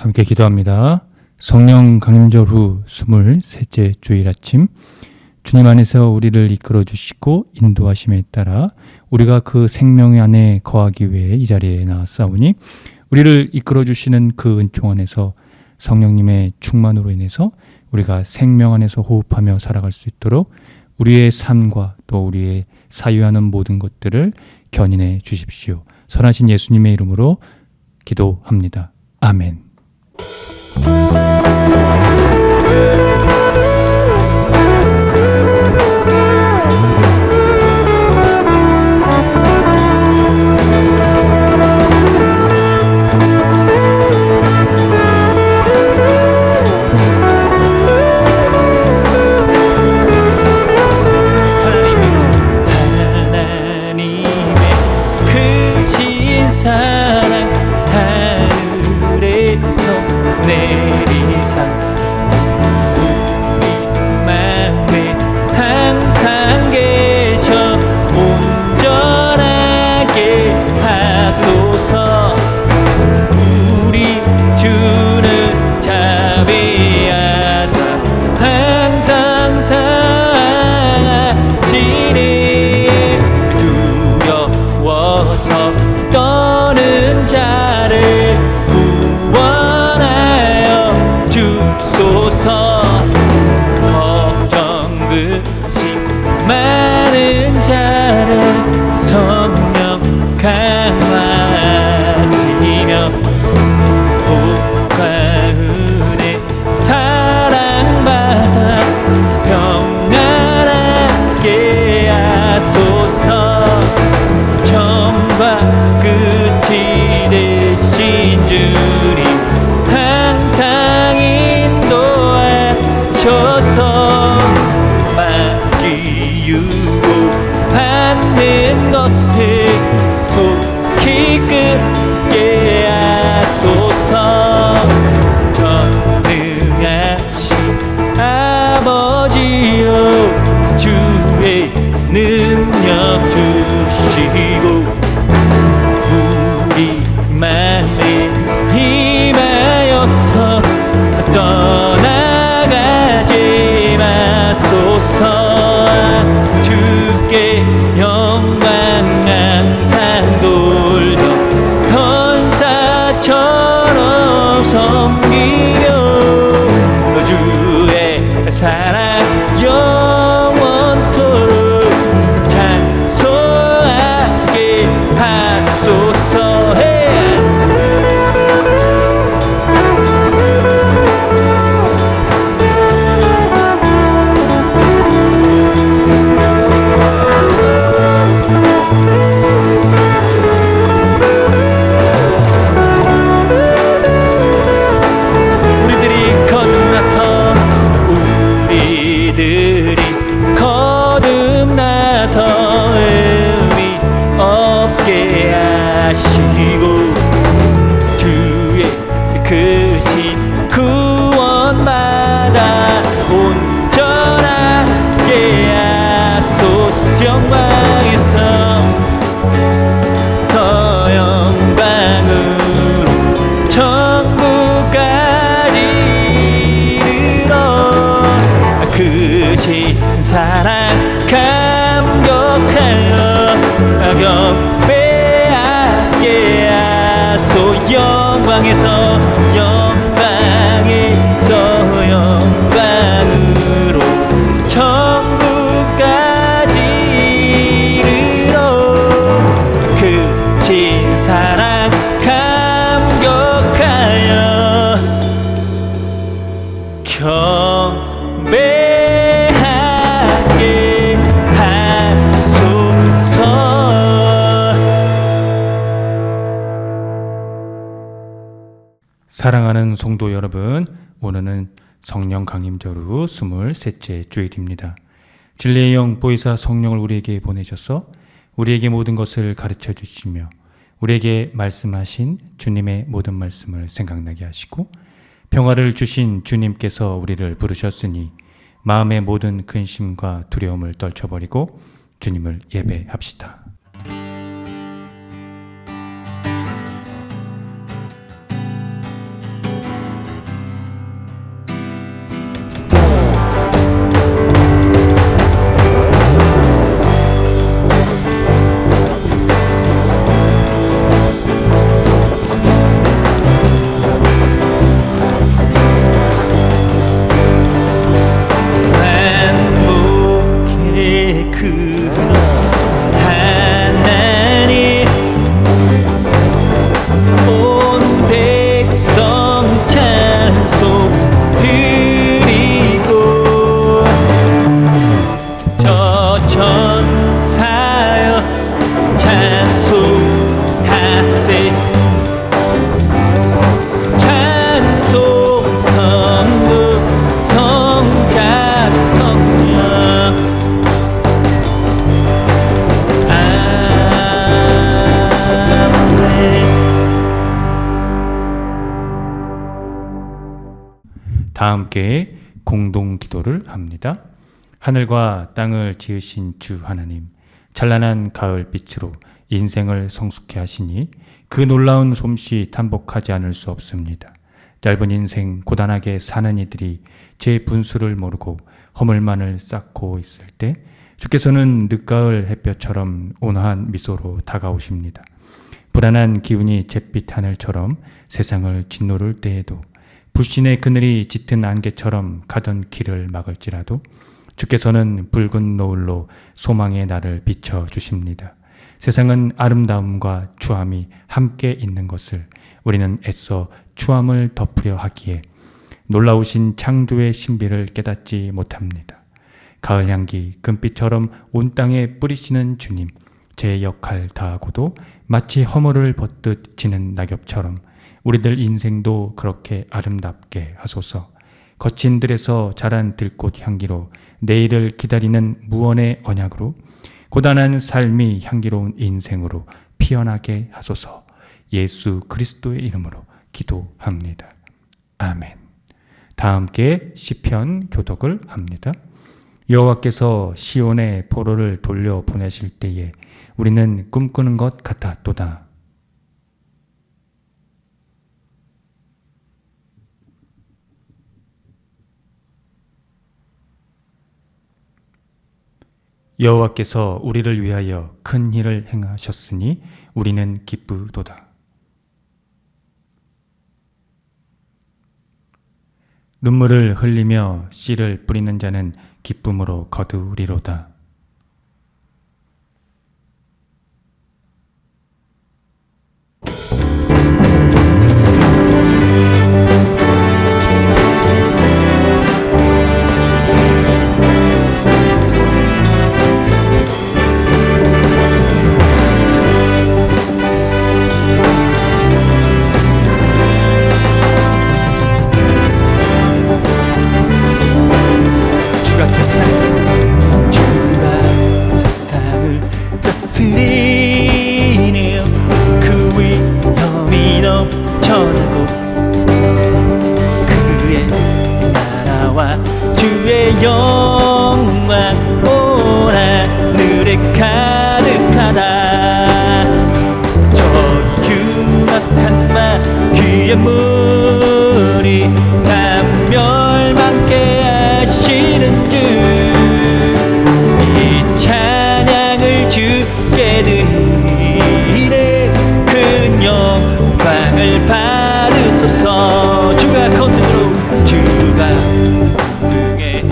함께 기도합니다. 성령 강림절 후 23째 주일 아침, 주님 안에서 우리를 이끌어 주시고 인도하심에 따라 우리가 그 생명 안에 거하기 위해 이 자리에 나왔사오니, 우리를 이끌어 주시는 그 은총 안에서 성령님의 충만으로 인해서 우리가 생명 안에서 호흡하며 살아갈 수 있도록 우리의 삶과 또 우리의 사유하는 모든 것들을 견인해 주십시오. 선하신 예수님의 이름으로 기도합니다. 아멘. 많은 자를 성령 강화하시며 복과 은혜 사랑받아 평안하게 하소서. 처음과 끝이 되신 주님 항상 인도하셔서 받는 것을 속히 끊게 하소서. 전능하신 아버지여, 주의 능력 주시고 우리만을 힘하여서 떠나가지 마소서. 주께 영광 항상 돌려 헌사처럼 섬기며 주의 사랑 영원토록 찬송하게 하소서. 의미 없게 하시고 주의 크신 구원받아 온전하게 하소서. 영광에서 영광으로 천국까지 이르러 크신 사랑 감격하여 경배하게 하소. 영광에서 영광으로 천국까지 이르러 크신 사랑 감격하여 경배하게 하소서. 사랑하는 성도 여러분, 오늘은 성령 강림절 후 23째 주일입니다. 진리의 영 보혜사 성령을 우리에게 보내셔서 우리에게 모든 것을 가르쳐 주시며 우리에게 말씀하신 주님의 모든 말씀을 생각나게 하시고 평화를 주신 주님께서 우리를 부르셨으니 마음의 모든 근심과 두려움을 떨쳐버리고 주님을 예배합시다. 다 함께 공동 기도를 합니다. 하늘과 땅을 지으신 주 하나님, 찬란한 가을 빛으로 인생을 성숙해 하시니 그 놀라운 솜씨 탄복하지 않을 수 없습니다. 짧은 인생 고단하게 사는 이들이 제 분수를 모르고 허물만을 쌓고 있을 때 주께서는 늦가을 햇볕처럼 온화한 미소로 다가오십니다. 불안한 기운이 잿빛 하늘처럼 세상을 짓누를 때에도 불신의 그늘이 짙은 안개처럼 가던 길을 막을지라도 주께서는 붉은 노을로 소망의 날을 비춰주십니다. 세상은 아름다움과 추함이 함께 있는 것을 우리는 애써 추함을 덮으려 하기에 놀라우신 창조의 신비를 깨닫지 못합니다. 가을 향기 금빛처럼 온 땅에 뿌리시는 주님, 제 역할 다하고도 마치 허물을 벗듯 지는 낙엽처럼 우리들 인생도 그렇게 아름답게 하소서. 거친 들에서 자란 들꽃 향기로 내일을 기다리는 무언의 언약으로 고단한 삶이 향기로운 인생으로 피어나게 하소서. 예수 그리스도의 이름으로 기도합니다. 아멘. 다 함께 시편 교독을 합니다. 여호와께서 시온의 포로를 돌려 보내실 때에 우리는 꿈꾸는 것 같았도다. 여호와께서 우리를 위하여 큰 일을 행하셨으니 우리는 기쁘도다. 눈물을 흘리며 씨를 뿌리는 자는 기쁨으로 거두리로다. 세상을 다스리는 그 위엄이 넘쳐나고 그의 나라와 주의 영광 온 하늘에 가득하다. 저 흉악한 마귀의 무리 다 멸망케 하시는 주, 이 찬양을 주께 드리네. 큰 영광을 받으소서. 주가 권능으로 주가 능에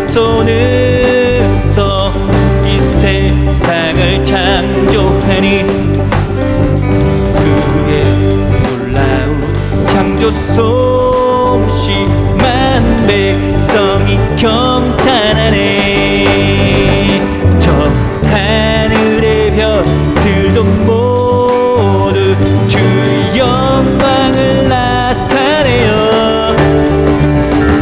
손으서 이 세상을 창조하니 그의 놀라운 창조 솜씨 만 백성이 경탄하네. 저 하늘의 별들도 모두 주의 영광을 나타내어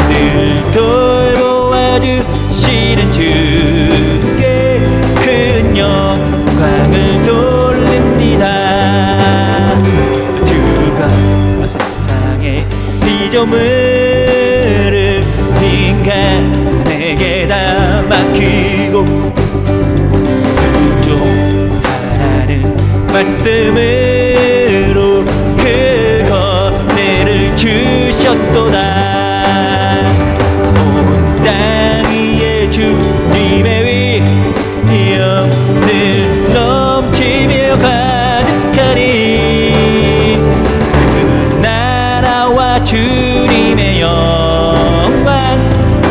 늘 돌보아 주시는 주께 큰 영광을 돌립니다. 주가 세상의 피조물을 인간에게 다 맡기고 순종하라는 말씀으로 그 권능을 주셨도다. 온 땅 위에 주님의 위엄 늘 넘치며 가득하니 그 나라와 주님의 영광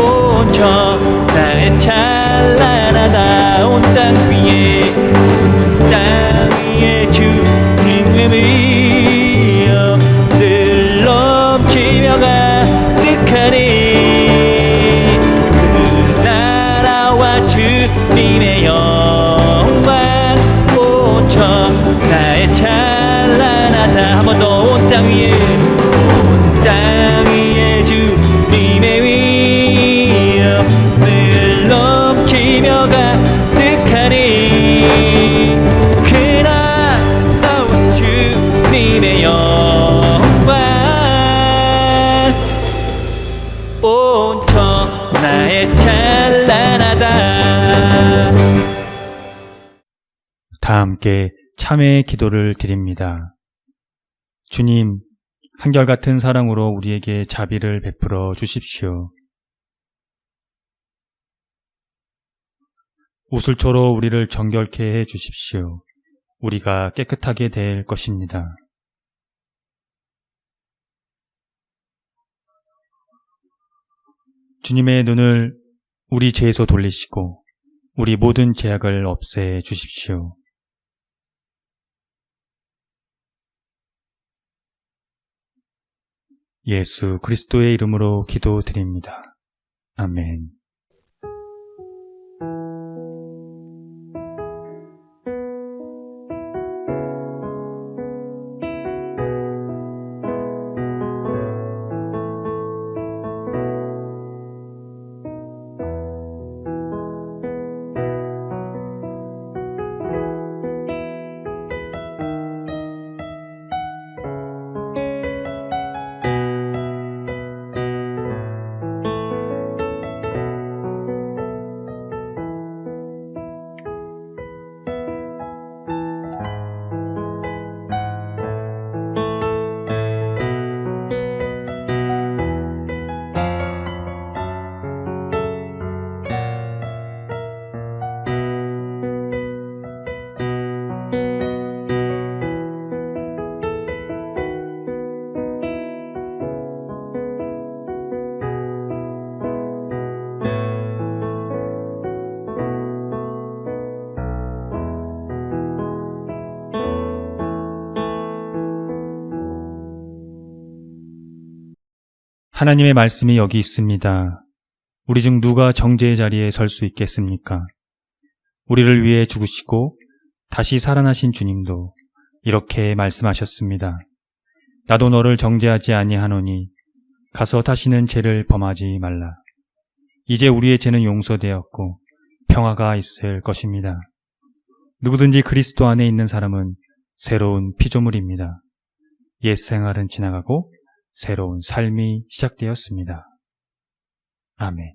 온 천하에 찬란하다. 온 땅 위에 주님의 위엄 늘 넘치며 가득하니 그 나라와 주님의 영광 온 천하에 찬란하다. 한 번 더. 온 땅 위에 주님의 위엄 늘 넘치며 가득하니 그 나라와 주님의 영광 온 함께 참회의 기도를 드립니다. 주님, 한결같은 사랑으로 우리에게 자비를 베풀어 주십시오. 우슬초로 우리를 정결케 해 주십시오. 우리가 깨끗하게 될 것입니다. 주님의 눈을 우리 죄에서 돌리시고 우리 모든 죄악을 없애 주십시오. 예수 그리스도의 이름으로 기도드립니다. 아멘. 하나님의 말씀이 여기 있습니다. 우리 중 누가 정죄의 자리에 설 수 있겠습니까? 우리를 위해 죽으시고 다시 살아나신 주님도 이렇게 말씀하셨습니다. 나도 너를 정죄하지 아니하노니 가서 다시는 죄를 범하지 말라. 이제 우리의 죄는 용서되었고 평화가 있을 것입니다. 누구든지 그리스도 안에 있는 사람은 새로운 피조물입니다. 옛 생활은 지나가고 새로운 삶이 시작되었습니다. 아멘.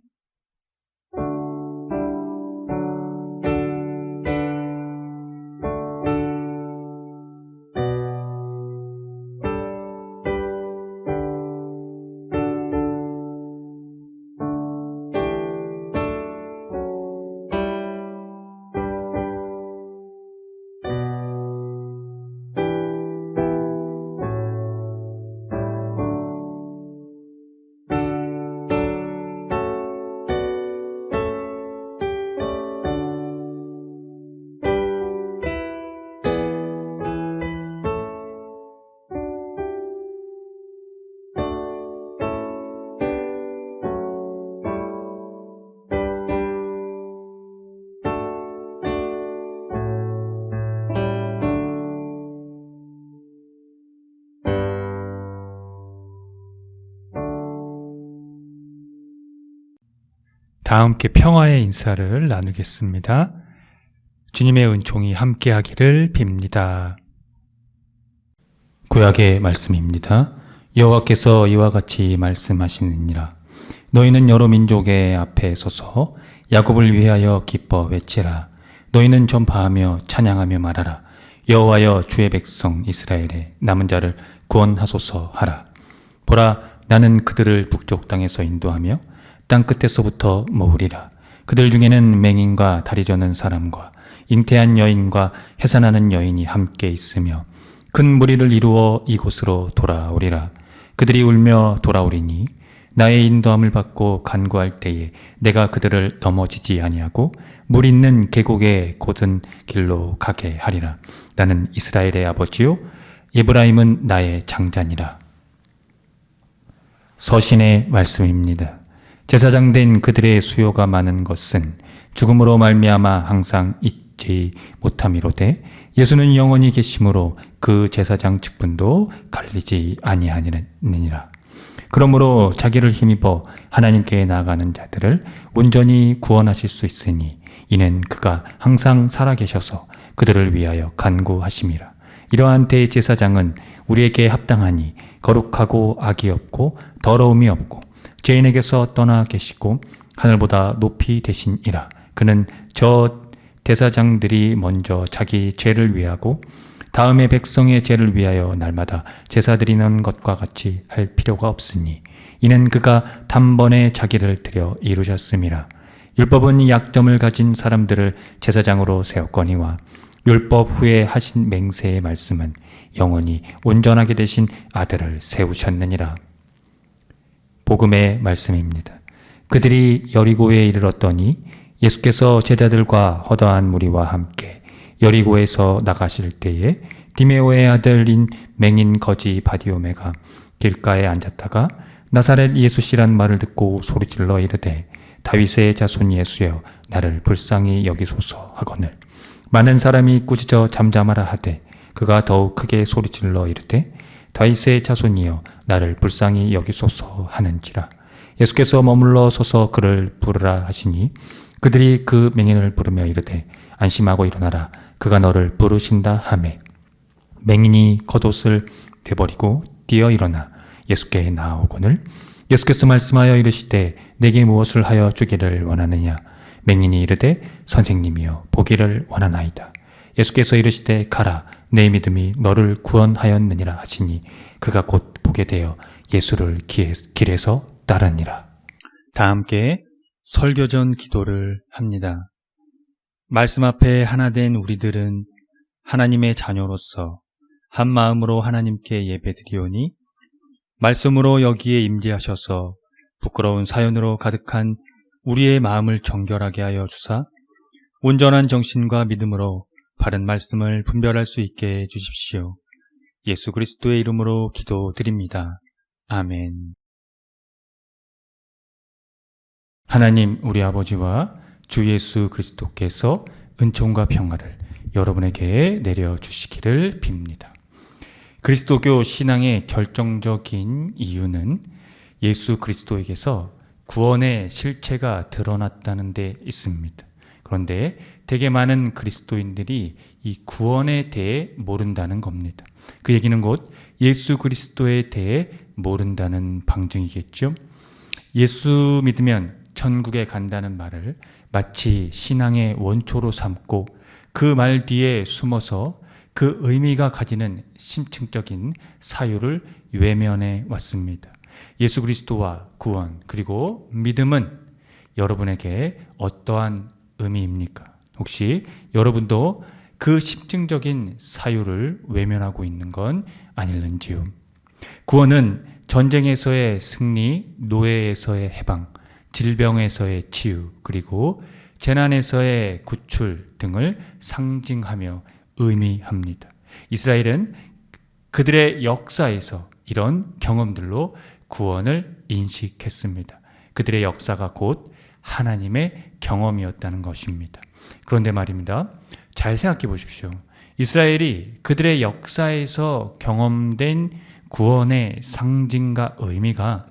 다 함께 평화의 인사를 나누겠습니다. 주님의 은총이 함께하기를 빕니다. 구약의 말씀입니다. 여호와께서 이와 같이 말씀하시느니라. 너희는 여러 민족의 앞에 서서 야곱을 위하여 기뻐 외치라. 너희는 전파하며 찬양하며 말하라. 여호와여 주의 백성 이스라엘의 남은 자를 구원하소서 하라. 보라, 나는 그들을 북쪽 땅에서 인도하며 땅 끝에서부터 모으리라. 그들 중에는 맹인과 다리 저는 사람과 잉태한 여인과 해산하는 여인이 함께 있으며 큰 무리를 이루어 이곳으로 돌아오리라. 그들이 울며 돌아오리니 나의 인도함을 받고 간구할 때에 내가 그들을 넘어지지 아니하고 물 있는 계곡의 곧은 길로 가게 하리라. 나는 이스라엘의 아버지요 에브라임은 나의 장자니라. 서신의 말씀입니다. 제사장 된 그들의 수요가 많은 것은 죽음으로 말미암아 항상 잊지 못함이로되 예수는 영원히 계심으로 그 제사장 직분도 갈리지 아니하느니라. 그러므로 자기를 힘입어 하나님께 나아가는 자들을 온전히 구원하실 수 있으니 이는 그가 항상 살아계셔서 그들을 위하여 간구하심이라. 이러한 대제사장은 우리에게 합당하니 거룩하고 악이 없고 더러움이 없고 죄인에게서 떠나 계시고 하늘보다 높이 되시니라. 그는 저 대사장들이 먼저 자기 죄를 위하고 다음에 백성의 죄를 위하여 날마다 제사 드리는 것과 같이 할 필요가 없으니 이는 그가 단번에 자기를 드려 이루셨음이라. 율법은 약점을 가진 사람들을 제사장으로 세웠거니와 율법 후에 하신 맹세의 말씀은 영원히 온전하게 되신 아들을 세우셨느니라. 복음의 말씀입니다. 그들이 여리고에 이르렀더니 예수께서 제자들과 허다한 무리와 함께 여리고에서 나가실 때에 디메오의 아들인 맹인 거지 바디오메가 길가에 앉았다가 나사렛 예수시란 말을 듣고 소리질러 이르되 다윗의 자손 예수여 나를 불쌍히 여기소서 하거늘 많은 사람이 꾸짖어 잠잠하라 하되 그가 더욱 크게 소리질러 이르되 다윗의 자손이여 나를 불쌍히 여기소서 하는지라. 예수께서 머물러 서서 그를 부르라 하시니 그들이 그 맹인을 부르며 이르되 안심하고 일어나라 그가 너를 부르신다 하매 맹인이 겉옷을 되버리고 뛰어 일어나 예수께 나아오거늘 예수께서 말씀하여 이르시되 내게 무엇을 하여 주기를 원하느냐. 맹인이 이르되 선생님이여 보기를 원하나이다. 예수께서 이르시되 가라 내 믿음이 너를 구원하였느니라 하시니 그가 곧 보게 되어 예수를 길에서 따르니라. 다 함께 설교전 기도를 합니다. 말씀 앞에 하나 된 우리들은 하나님의 자녀로서 한 마음으로 하나님께 예배드리오니 말씀으로 여기에 임재하셔서 부끄러운 사연으로 가득한 우리의 마음을 정결하게 하여 주사 온전한 정신과 믿음으로 바른 말씀을 분별할 수 있게 해 주십시오. 예수 그리스도의 이름으로 기도드립니다. 아멘. 하나님 우리 아버지와 주 예수 그리스도께서 은총과 평화를 여러분에게 내려주시기를 빕니다. 그리스도교 신앙의 결정적인 이유는 예수 그리스도에게서 구원의 실체가 드러났다는 데 있습니다. 그런데 되게 많은 그리스도인들이 이 구원에 대해 모른다는 겁니다. 그 얘기는 곧 예수 그리스도에 대해 모른다는 방증이겠죠. 예수 믿으면 천국에 간다는 말을 마치 신앙의 원초로 삼고 그 말 뒤에 숨어서 그 의미가 가지는 심층적인 사유를 외면해 왔습니다. 예수 그리스도와 구원 그리고 믿음은 여러분에게 어떠한 의미입니까? 혹시 여러분도 그 심층적인 사유를 외면하고 있는 건 아닐는지요? 구원은 전쟁에서의 승리, 노예에서의 해방, 질병에서의 치유, 그리고 재난에서의 구출 등을 상징하며 의미합니다. 이스라엘은 그들의 역사에서 이런 경험들로 구원을 인식했습니다. 그들의 역사가 곧 하나님의 경험이었다는 것입니다. 그런데 말입니다. 잘 생각해 보십시오. 이스라엘이 그들의 역사에서 경험된 구원의 상징과 의미가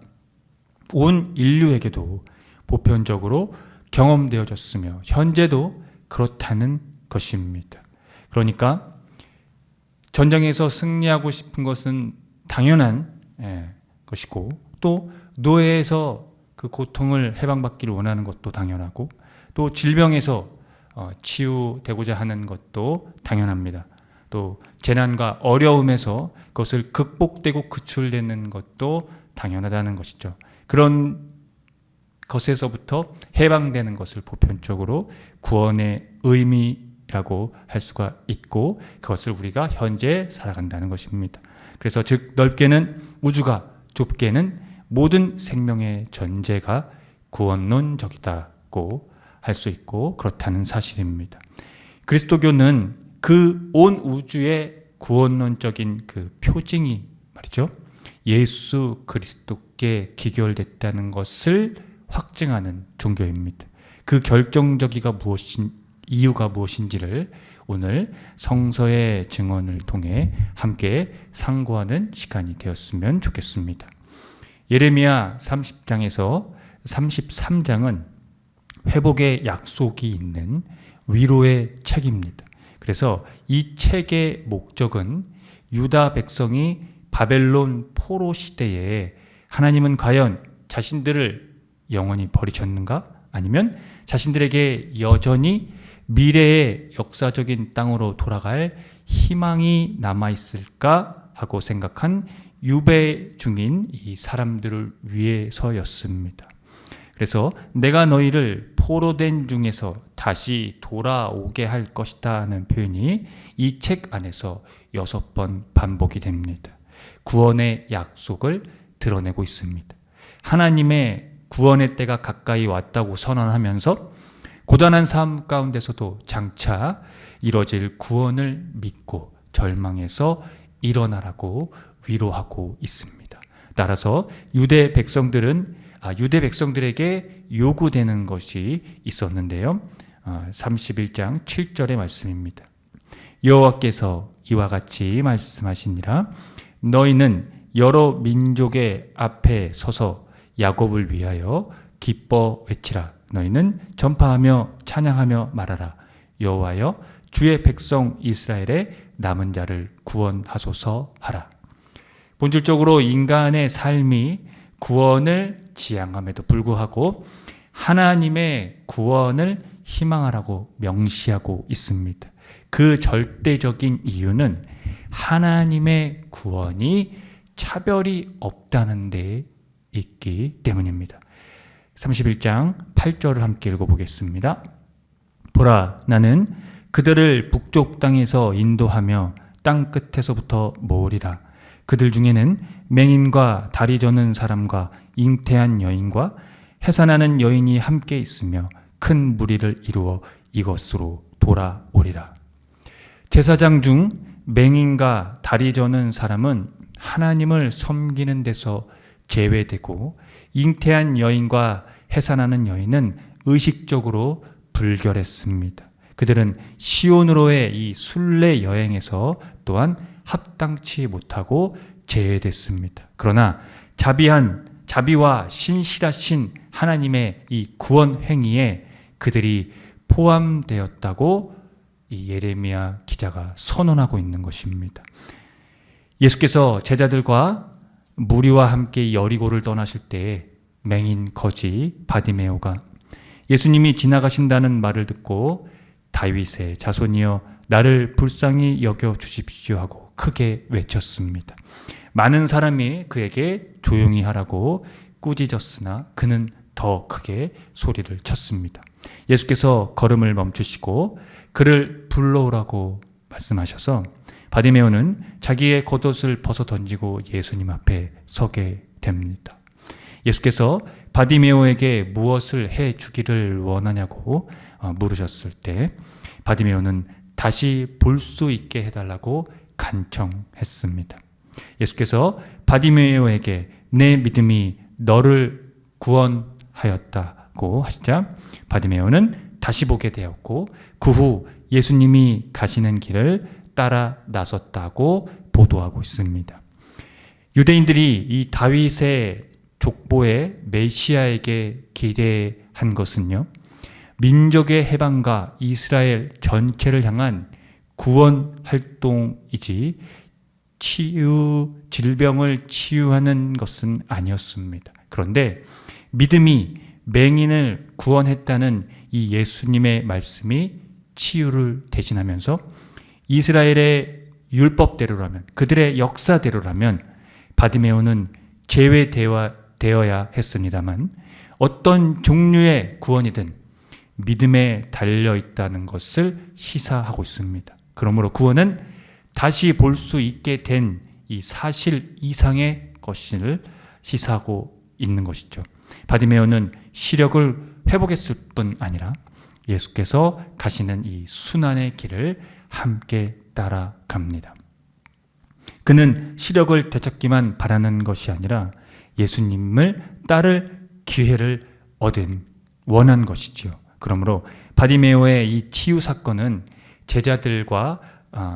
온 인류에게도 보편적으로 경험되어졌으며 현재도 그렇다는 것입니다. 그러니까 전쟁에서 승리하고 싶은 것은 당연한 것이고 또 노예에서 그 고통을 해방받기를 원하는 것도 당연하고 또 질병에서 치유되고자 하는 것도 당연합니다. 또 재난과 어려움에서 그것을 극복되고 구출되는 것도 당연하다는 것이죠. 그런 것에서부터 해방되는 것을 보편적으로 구원의 의미라고 할 수가 있고 그것을 우리가 현재 살아간다는 것입니다. 그래서 즉 넓게는 우주가 좁게는 모든 생명의 전제가 구원론적이다고 할 수 있고 그렇다는 사실입니다. 그리스도교는 그 온 우주의 구원론적인 그 표징이 말이죠. 예수 그리스도께 기결됐다는 것을 확증하는 종교입니다. 그 결정적이가 이유가 무엇인지를 오늘 성서의 증언을 통해 함께 상고하는 시간이 되었으면 좋겠습니다. 예레미야 30장에서 33장은 회복의 약속이 있는 위로의 책입니다. 그래서 이 책의 목적은 유다 백성이 바벨론 포로 시대에 하나님은 과연 자신들을 영원히 버리셨는가? 아니면 자신들에게 여전히 미래의 역사적인 땅으로 돌아갈 희망이 남아있을까 하고 생각한 유배 중인 이 사람들을 위해서였습니다. 그래서 내가 너희를 포로된 중에서 다시 돌아오게 할 것이다 하는 표현이 이 책 안에서 6번 반복이 됩니다. 구원의 약속을 드러내고 있습니다. 하나님의 구원의 때가 가까이 왔다고 선언하면서 고단한 삶 가운데서도 장차 이뤄질 구원을 믿고 절망해서 일어나라고 위로하고 있습니다. 따라서 유대 백성들에게 요구되는 것이 있었는데요. 31장 7절의 말씀입니다. 여호와께서 이와 같이 말씀하시니라. 너희는 여러 민족의 앞에 서서 야곱을 위하여 기뻐 외치라. 너희는 전파하며 찬양하며 말하라. 여호와여 주의 백성 이스라엘의 남은 자를 구원하소서 하라. 본질적으로 인간의 삶이 구원을 지향함에도 불구하고 하나님의 구원을 희망하라고 명시하고 있습니다. 그 절대적인 이유는 하나님의 구원이 차별이 없다는 데 있기 때문입니다. 31장 8절을 함께 읽어보겠습니다. 보라, 나는 그들을 북쪽 땅에서 인도하며 땅 끝에서부터 모으리라. 그들 중에는 맹인과 다리 저는 사람과 잉태한 여인과 해산하는 여인이 함께 있으며 큰 무리를 이루어 이것으로 돌아오리라. 제사장 중 맹인과 다리 저는 사람은 하나님을 섬기는 데서 제외되고 잉태한 여인과 해산하는 여인은 의식적으로 불결했습니다. 그들은 시온으로의 이 순례 여행에서 또한 합당치 못하고 제외됐습니다. 그러나 자비와 신실하신 하나님의 이 구원 행위에 그들이 포함되었다고 이 예레미야 기자가 선언하고 있는 것입니다. 예수께서 제자들과 무리와 함께 여리고를 떠나실 때 맹인 거지 바디메오가 예수님이 지나가신다는 말을 듣고 다윗의 자손이여 나를 불쌍히 여겨 주십시오 하고 크게 외쳤습니다. 많은 사람이 그에게 조용히 하라고 꾸짖었으나 그는 더 크게 소리를 쳤습니다. 예수께서 걸음을 멈추시고 그를 불러오라고 말씀하셔서 바디메오는 자기의 겉옷을 벗어 던지고 예수님 앞에 서게 됩니다. 예수께서 바디메오에게 무엇을 해 주기를 원하냐고 물으셨을 때 바디메오는 다시 볼 수 있게 해달라고 간청했습니다. 예수께서 바디메오에게 내 믿음이 너를 구원하였다고 하시자 바디메오는 다시 보게 되었고 그 후 예수님이 가시는 길을 따라 나섰다고 보도하고 있습니다. 유대인들이 이 다윗의 족보의 메시아에게 기대한 것은요, 민족의 해방과 이스라엘 전체를 향한 구원 활동이지 질병을 치유하는 것은 아니었습니다. 그런데 믿음이 맹인을 구원했다는 이 예수님의 말씀이 치유를 대신하면서 이스라엘의 율법대로라면, 그들의 역사대로라면 바디메오는 제외되어야 했습니다만 어떤 종류의 구원이든 믿음에 달려있다는 것을 시사하고 있습니다. 그러므로 구원은 다시 볼 수 있게 된 이 사실 이상의 것을 시사하고 있는 것이죠. 바디메오는 시력을 회복했을 뿐 아니라 예수께서 가시는 이 순환의 길을 함께 따라갑니다. 그는 시력을 되찾기만 바라는 것이 아니라 예수님을 따를 기회를 원한 것이지요. 그러므로 바디메오의 이 치유 사건은 제자들과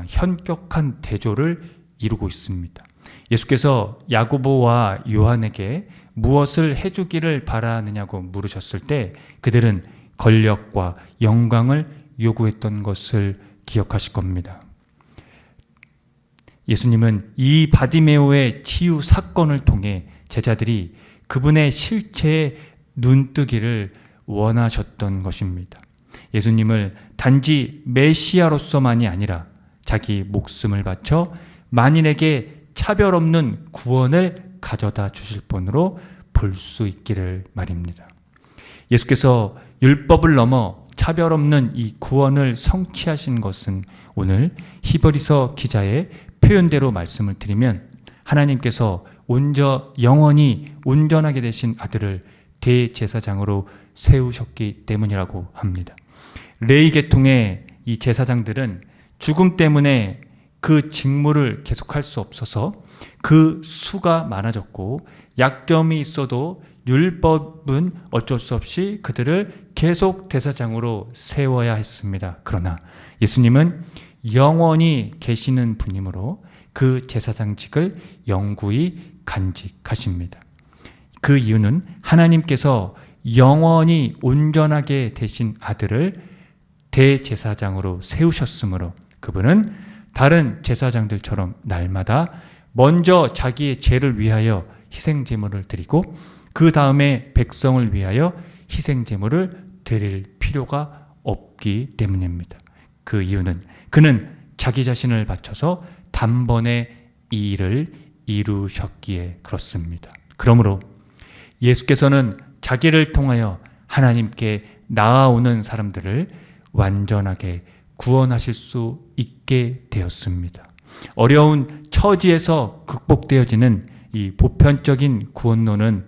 현격한 대조를 이루고 있습니다. 예수께서 야고보와 요한에게 무엇을 해주기를 바라느냐고 물으셨을 때 그들은 권력과 영광을 요구했던 것을 기억하실 겁니다. 예수님은 이 바디메오의 치유 사건을 통해 제자들이 그분의 실체에 눈뜨기를 원하셨던 것입니다. 예수님을 단지 메시아로서만이 아니라 자기 목숨을 바쳐 만인에게 차별 없는 구원을 가져다 주실 분으로 볼 수 있기를 말입니다. 예수께서 율법을 넘어 차별 없는 이 구원을 성취하신 것은 오늘 히브리서 기자의 표현대로 말씀을 드리면 하나님께서 영원히 온전하게 되신 아들을 대제사장으로 세우셨기 때문이라고 합니다. 레위 계통의 이 제사장들은 죽음 때문에 그 직무를 계속할 수 없어서 그 수가 많아졌고 약점이 있어도 율법은 어쩔 수 없이 그들을 계속 대사장으로 세워야 했습니다. 그러나 예수님은 영원히 계시는 분이므로 그 제사장직을 영구히 간직하십니다. 그 이유는 하나님께서 영원히 온전하게 되신 아들을 대제사장으로 세우셨으므로 그분은 다른 제사장들처럼 날마다 먼저 자기의 죄를 위하여 희생제물을 드리고 그 다음에 백성을 위하여 희생제물을 드릴 필요가 없기 때문입니다. 그 이유는 그는 자기 자신을 바쳐서 단번에 이 일을 이루셨기에 그렇습니다. 그러므로 예수께서는 자기를 통하여 하나님께 나아오는 사람들을 완전하게 구원하실 수 있게 되었습니다. 어려운 처지에서 극복되어지는 이 보편적인 구원론은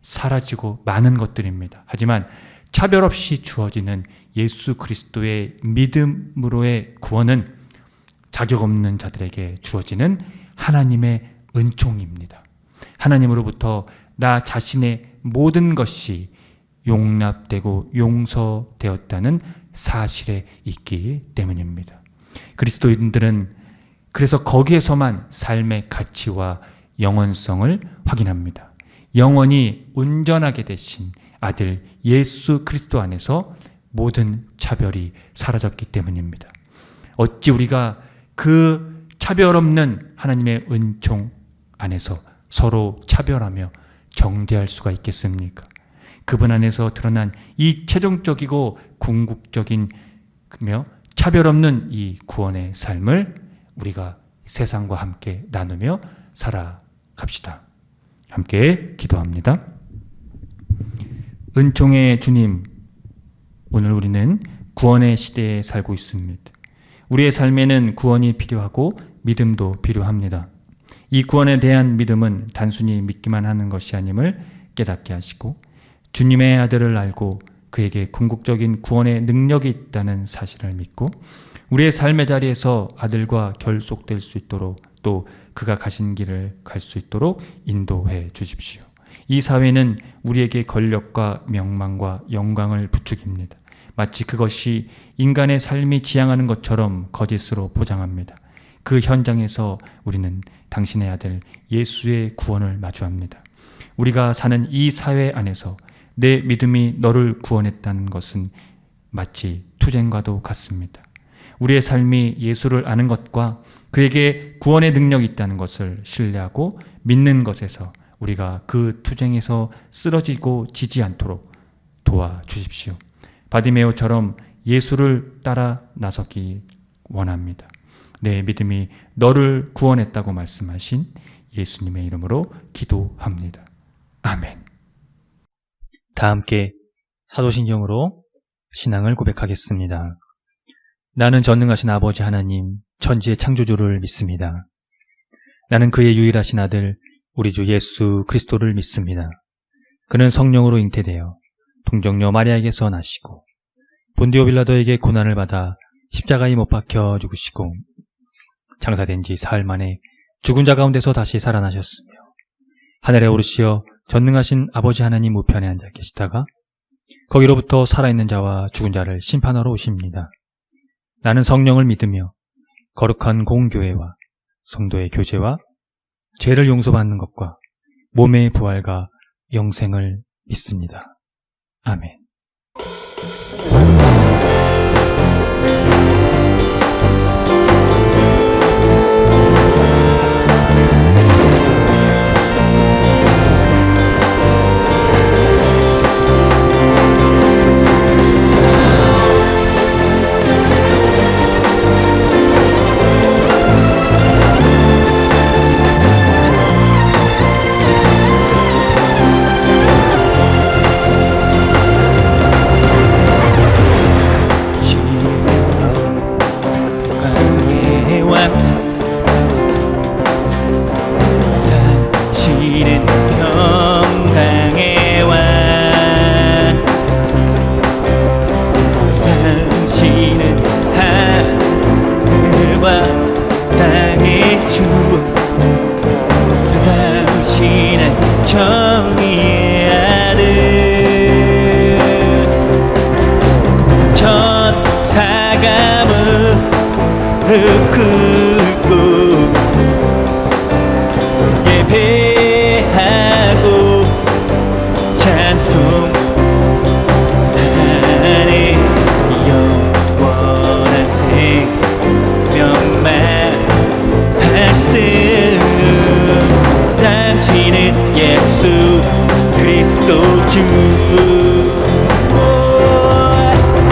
사라지고 많은 것들입니다. 하지만 차별 없이 주어지는 예수 그리스도의 믿음으로의 구원은 자격 없는 자들에게 주어지는 하나님의 은총입니다. 하나님으로부터 나 자신의 모든 것이 용납되고 용서되었다는 사실에 있기 때문입니다. 그리스도인들은 그래서 거기에서만 삶의 가치와 영원성을 확인합니다. 영원히 온전하게 되신 아들 예수 그리스도 안에서 모든 차별이 사라졌기 때문입니다. 어찌 우리가 그 차별 없는 하나님의 은총 안에서 서로 차별하며 정죄할 수가 있겠습니까? 그분 안에서 드러난 이 최종적이고 궁극적인 차별 없는 이 구원의 삶을 우리가 세상과 함께 나누며 살아갑시다. 함께 기도합니다. 은총의 주님, 오늘 우리는 구원의 시대에 살고 있습니다. 우리의 삶에는 구원이 필요하고 믿음도 필요합니다. 이 구원에 대한 믿음은 단순히 믿기만 하는 것이 아님을 깨닫게 하시고 주님의 아들을 알고 그에게 궁극적인 구원의 능력이 있다는 사실을 믿고 우리의 삶의 자리에서 아들과 결속될 수 있도록 또 그가 가신 길을 갈 수 있도록 인도해 주십시오. 이 사회는 우리에게 권력과 명망과 영광을 부추깁니다. 마치 그것이 인간의 삶이 지향하는 것처럼 거짓으로 포장합니다. 그 현장에서 우리는 당신의 아들 예수의 구원을 마주합니다. 우리가 사는 이 사회 안에서 내 믿음이 너를 구원했다는 것은 마치 투쟁과도 같습니다. 우리의 삶이 예수를 아는 것과 그에게 구원의 능력이 있다는 것을 신뢰하고 믿는 것에서 우리가 그 투쟁에서 쓰러지고 지지 않도록 도와주십시오. 바디메오처럼 예수를 따라 나서기 원합니다. 내 믿음이 너를 구원했다고 말씀하신 예수님의 이름으로 기도합니다. 아멘. 다 함께 사도신경으로 신앙을 고백하겠습니다. 나는 전능하신 아버지 하나님, 천지의 창조주를 믿습니다. 나는 그의 유일하신 아들, 우리 주 예수 그리스도를 믿습니다. 그는 성령으로 잉태되어 동정녀 마리아에게서 나시고 본디오 빌라도에게 고난을 받아 십자가에 못 박혀 죽으시고 장사된 지 사흘 만에 죽은 자 가운데서 다시 살아나셨으며 하늘에 오르시어 전능하신 아버지 하나님 우편에 앉아 계시다가 거기로부터 살아있는 자와 죽은 자를 심판하러 오십니다. 나는 성령을 믿으며 거룩한 공교회와 성도의 교제와 죄를 용서받는 것과 몸의 부활과 영생을 믿습니다. 아멘. 꿇고 예배하고 찬송하네. 영원한 생명만 말씀. 당신은 예수 그리스도 주.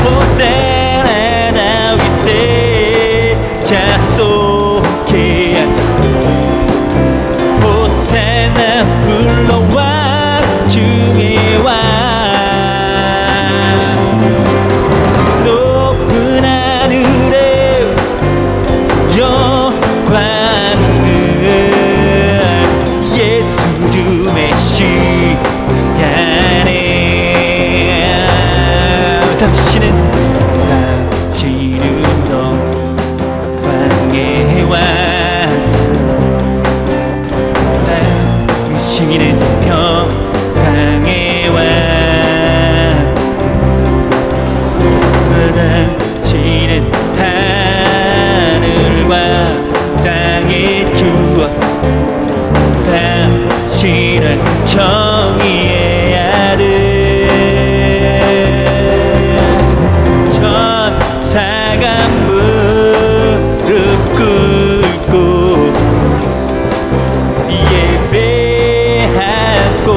호세나 다윗의 자손께 호세나 불러와 중의 왕. 높은 하늘에 영광을 예수 주 메시아네. 당신은 영광의 왕. 당신은 평강의 왕. 당신은 하늘과 땅의 주와. 당신은 정의의 아들. 천사가 무릎 꿇고 예배하고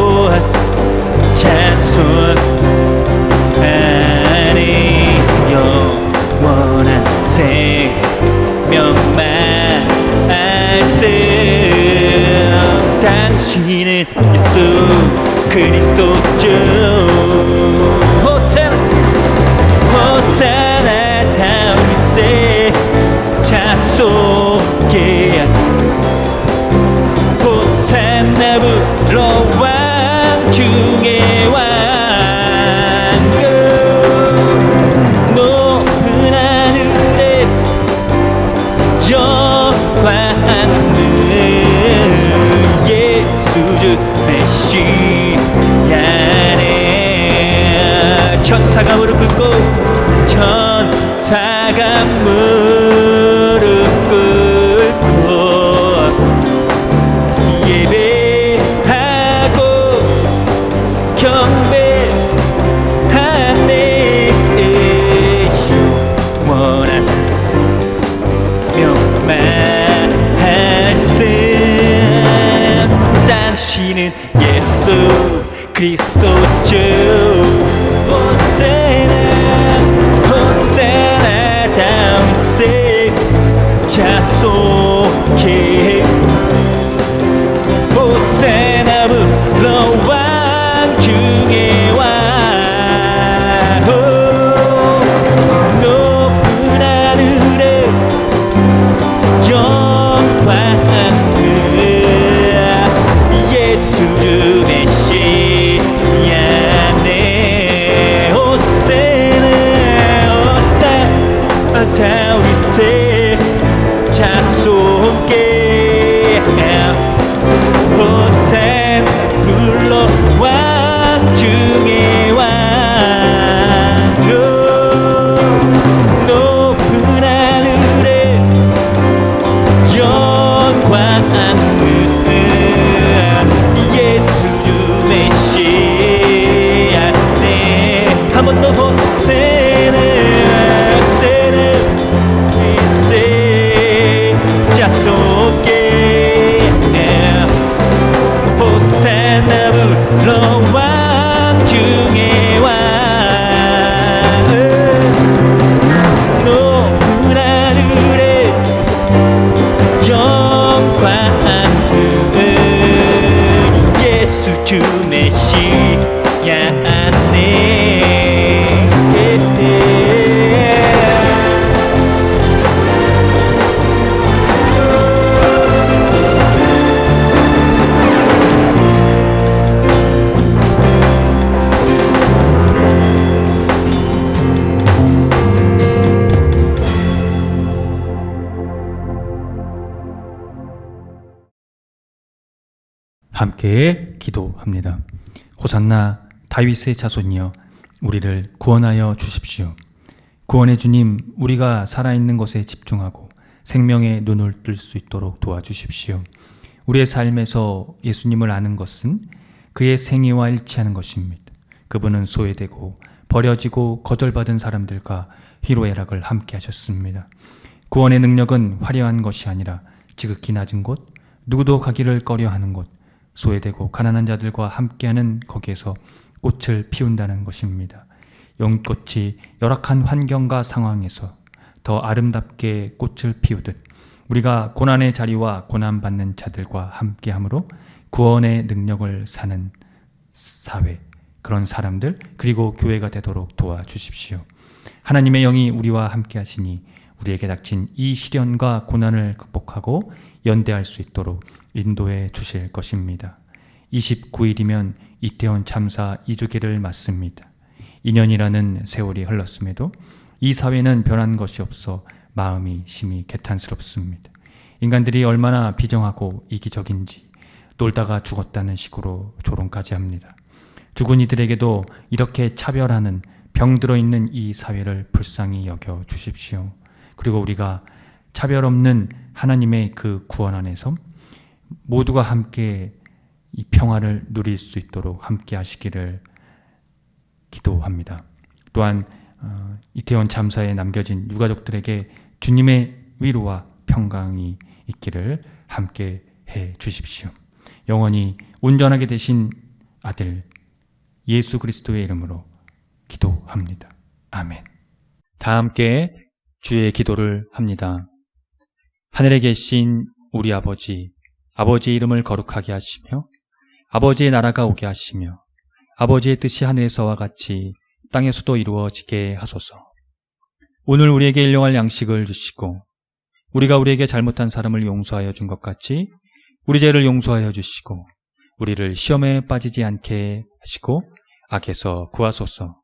찬송하네. 영원한 생명만 말씀. 당신은 예수 그리스도 주. 호세나 호세나 다윗의 자손께 호세나 불러와 중의 왕. 높은 하늘에 영광을 예수 주 메시아네. 천사가 무릎 꿇고 천사가 무릎 꿇고 예배하고 경배하네. 영원한 명만 말씀. 당신은 예수 그리스도 주. 호세나 호세나 다윗의 자손께 호세나 불러와 중의 왕. 높은 하늘에 영광을 예수 주 메시아네. 호세나 호세나 다윗의 자손께 호세나 불러와 중의 왕. 높은 하늘에 영광을 예수 주 메시아네. 한 번 더 호세나 호세나 자손께 호세나 불러와 중의 왕. 높은 하늘에 영광을 예수 주 메시아네. 함께 기도합니다. 호산나 다윗의 자손이여 우리를 구원하여 주십시오. 구원의 주님, 우리가 살아있는 것에 집중하고 생명의 눈을 뜰 수 있도록 도와주십시오. 우리의 삶에서 예수님을 아는 것은 그의 생애와 일치하는 것입니다. 그분은 소외되고 버려지고 거절받은 사람들과 희로애락을 함께 하셨습니다. 구원의 능력은 화려한 것이 아니라 지극히 낮은 곳, 누구도 가기를 꺼려하는 곳, 소외되고 가난한 자들과 함께하는 거기에서 꽃을 피운다는 것입니다. 연꽃이 열악한 환경과 상황에서 더 아름답게 꽃을 피우듯 우리가 고난의 자리와 고난받는 자들과 함께함으로 구원의 능력을 사는 사회, 그런 사람들 그리고 교회가 되도록 도와주십시오. 하나님의 영이 우리와 함께 하시니 우리에게 닥친 이 시련과 고난을 극복하고 연대할 수 있도록 인도해 주실 것입니다. 29일이면 이태원 참사 2주기를 맞습니다. 2년이라는 세월이 흘렀음에도 이 사회는 변한 것이 없어 마음이 심히 개탄스럽습니다. 인간들이 얼마나 비정하고 이기적인지 놀다가 죽었다는 식으로 조롱까지 합니다. 죽은 이들에게도 이렇게 차별하는 병들어 있는 이 사회를 불쌍히 여겨 주십시오. 그리고 우리가 차별 없는 하나님의 그 구원 안에서 모두가 함께 이 평화를 누릴 수 있도록 함께 하시기를 기도합니다. 또한 이태원 참사에 남겨진 유가족들에게 주님의 위로와 평강이 있기를 함께 해 주십시오. 영원히 온전하게 되신 아들 예수 그리스도의 이름으로 기도합니다. 아멘. 다 함께 주의 기도를 합니다. 하늘에 계신 우리 아버지, 아버지의 이름을 거룩하게 하시며 아버지의 나라가 오게 하시며 아버지의 뜻이 하늘에서와 같이 땅에서도 이루어지게 하소서. 오늘 우리에게 일용할 양식을 주시고 우리가 우리에게 잘못한 사람을 용서하여 준 것 같이 우리 죄를 용서하여 주시고 우리를 시험에 빠지지 않게 하시고 악에서 구하소서.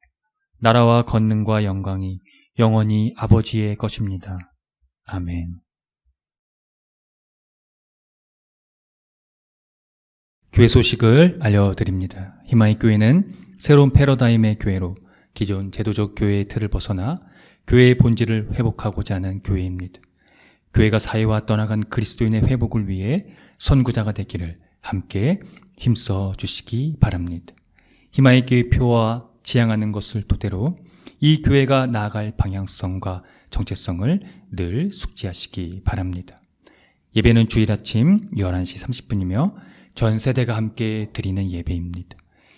나라와 권능과 영광이 영원히 아버지의 것입니다. 아멘. 교회 소식을 알려드립니다. 희망의 교회는 새로운 패러다임의 교회로 기존 제도적 교회의 틀을 벗어나 교회의 본질을 회복하고자 하는 교회입니다. 교회가 사회와 떠나간 그리스도인의 회복을 위해 선구자가 되기를 함께 힘써 주시기 바랍니다. 희망의 교회 표와 지향하는 것을 토대로 이 교회가 나아갈 방향성과 정체성을 늘 숙지하시기 바랍니다. 예배는 주일 아침 11시 30분이며 전 세대가 함께 드리는 예배입니다.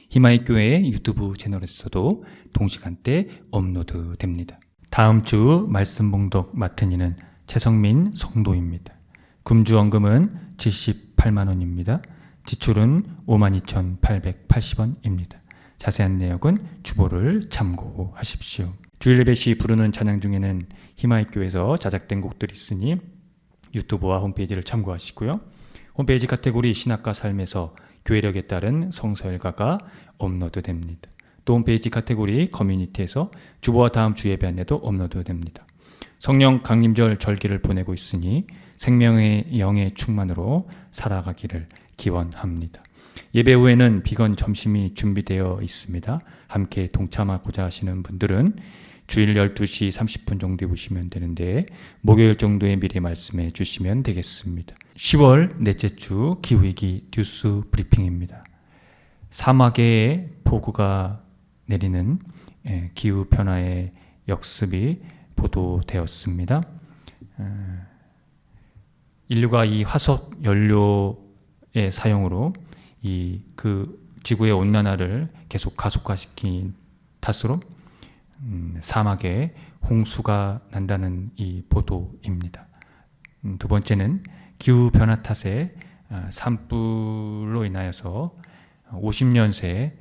희망의 교회 유튜브 채널에서도 동시간대 업로드 됩니다. 다음 주 말씀 봉독 맡은 이는 최성민 성도입니다. 금주 언금은 78만 원입니다. 지출은 52,880원입니다. 자세한 내역은 주보를 참고하십시오. 주일 예배 시 부르는 찬양 중에는 희망의 교회에서 자작된 곡들이 있으니 유튜브와 홈페이지를 참고하시고요. 홈페이지 카테고리 신학과 삶에서 교회력에 따른 성서일가가 업로드됩니다. 또 홈페이지 카테고리 커뮤니티에서 주보와 다음 주 예배 안내도 업로드됩니다. 성령 강림절 절기를 보내고 있으니 생명의 영의 충만으로 살아가기를 기원합니다. 예배 후에는 비건 점심이 준비되어 있습니다. 함께 동참하고자 하시는 분들은 주일 12시 30분 정도에 오시면 되는데 목요일 정도에 미리 말씀해 주시면 되겠습니다. 10월 넷째 주 기후위기 뉴스 브리핑입니다. 사막에 폭우가 내리는 기후변화의 역습이 보도되었습니다. 인류가 이 화석 연료의 사용으로 그 지구의 온난화를 계속 가속화시킨 탓으로 사막에 홍수가 난다는 이 보도입니다. 두 번째는 기후변화 탓에 산불로 인하여서 50년 새에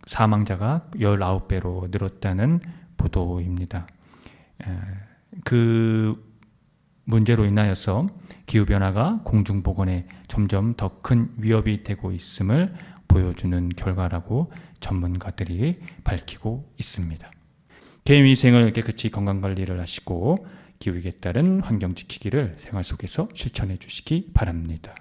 사망자가 19배로 늘었다는 보도입니다. 그 문제로 인하여서 기후변화가 공중보건에 점점 더 큰 위협이 되고 있음을 보여주는 결과라고 전문가들이 밝히고 있습니다. 개인위생을 깨끗이 건강관리를 하시고 기후에 따른 환경 지키기를 생활 속에서 실천해 주시기 바랍니다.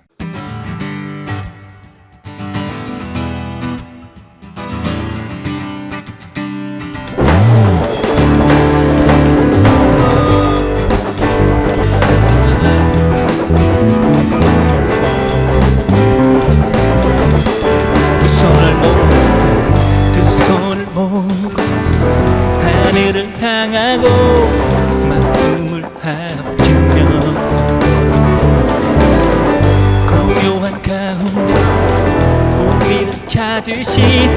고요한 가운데 우리를 찾으신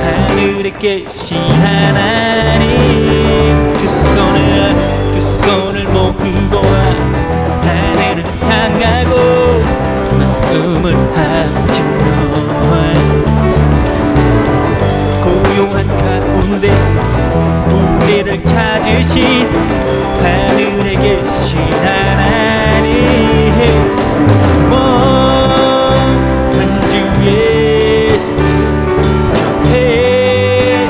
하늘에 계신 하나님, 두 손을 모으고 하늘을 향하고 마음을 합치며 고요한 가운데 우리를 찾으신 하늘에 계신 하나님, 먼 주 예수 곁에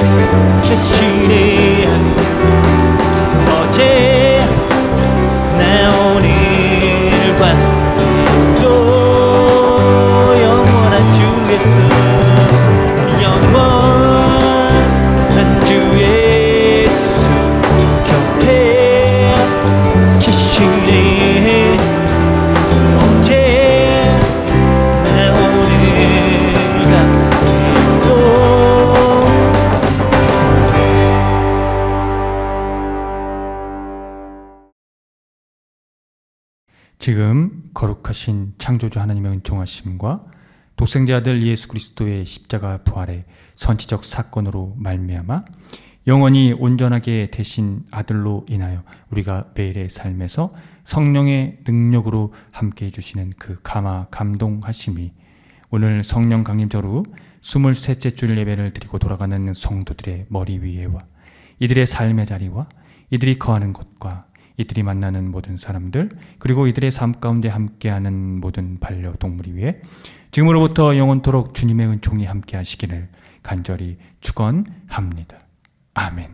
계시네. 어제 나 오늘과 또 영원한 주에서 영원한 주 예수 곁에 계시네. 어제 나 오늘과 또 지금 거룩하신 창조주 하나님의 은총하심과 독생자 아들 예수 그리스도의 십자가 부활의 선지적 사건으로 말미암아 영원히 온전하게 되신 아들로 인하여 우리가 매일의 삶에서 성령의 능력으로 함께해 주시는 그 감동하심이 오늘 성령 강림절 후 23째 주일 예배를 드리고 돌아가는 성도들의 머리 위에와 이들의 삶의 자리와 이들이 거하는 곳과 이들이 만나는 모든 사람들, 그리고 이들의 삶 가운데 함께하는 모든 반려동물 위에 지금으로부터 영원토록 주님의 은총이 함께 하시기를 간절히 축원합니다. 아멘.